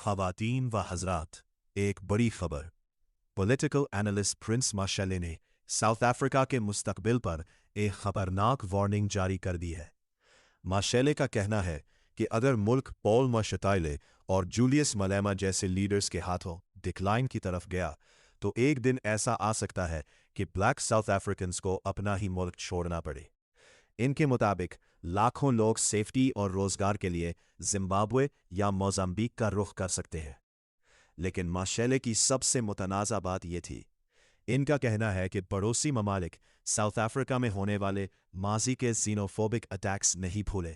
ख़वातीन व हज़रात, एक बड़ी खबर। पॉलिटिकल एनालिस्ट प्रिंस माशेले ने साउथ अफ्रीका के मुस्तकबिल पर एक खतरनाक वार्निंग जारी कर दी है। माशेले का कहना है कि अगर मुल्क पॉल माशेताले और जूलियस मलेमा जैसे लीडर्स के हाथों डिक्लाइन की तरफ गया, तो एक दिन ऐसा आ सकता है कि ब्लैक साउथ अफ्रीकन्स को अपना ही मुल्क छोड़ना पड़े। इनके मुताबिक लाखों लोग सेफ्टी और रोजगार के लिए जिम्बाब्वे या मोजाम्बिक का रुख कर सकते हैं। लेकिन माशेले की सबसे मुतनाज़ा बात यह थी, इनका कहना है कि पड़ोसी ममालिक साउथ अफ्रीका में होने वाले माजी के xenophobic अटैक्स नहीं भूले।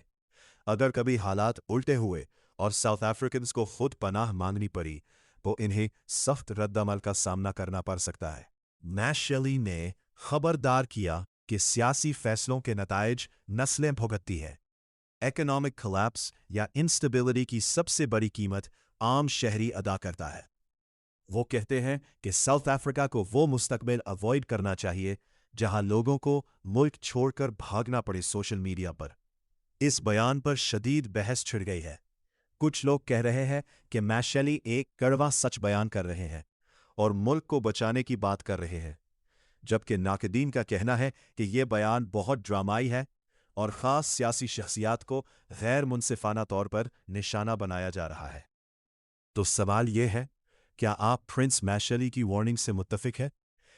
अगर कभी हालात उल्टे हुए और साउथ अफ्रीकन्स को खुद पनाह मांगनी पड़ी, तो इन्हें सख्त रद्दमल का सामना करना पड़ सकता है। माशेले ने खबरदार किया कि सियासी फैसलों के नताइज नस्लें भुगतती है। इकोनॉमिक कोलैप्स या इंस्टेबिलिटी की सबसे बड़ी कीमत आम शहरी अदा करता है। वो कहते हैं कि साउथ अफ्रीका को वो मुस्तकबिल अवॉइड करना चाहिए जहां लोगों को मुल्क छोड़कर भागना पड़े। सोशल मीडिया पर इस बयान पर शदीद बहस छिड़ गई है। कुछ लोग कह रहे हैं कि माशेले एक कड़वा सच बयान कर रहे हैं और मुल्क को बचाने की बात कर रहे हैं, जबकि नाक़दीन का कहना है कि यह बयान बहुत ड्रामाई है और ख़ास सियासी शख्सियात को गैर मुनसिफाना तौर पर निशाना बनाया जा रहा है। तो सवाल यह है, क्या आप प्रिंस माशेले की वार्निंग से मुत्तफिक हैं,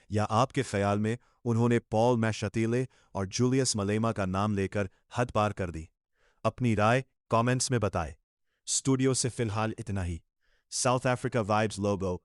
या आपके ख्याल में उन्होंने पॉल माशेताले और जूलियस मलेमा का नाम लेकर हद पार कर दी? अपनी राय कमेंट्स में बताएं। स्टूडियो से फिलहाल इतना ही। साउथ अफ्रीका वाइब्स लोगो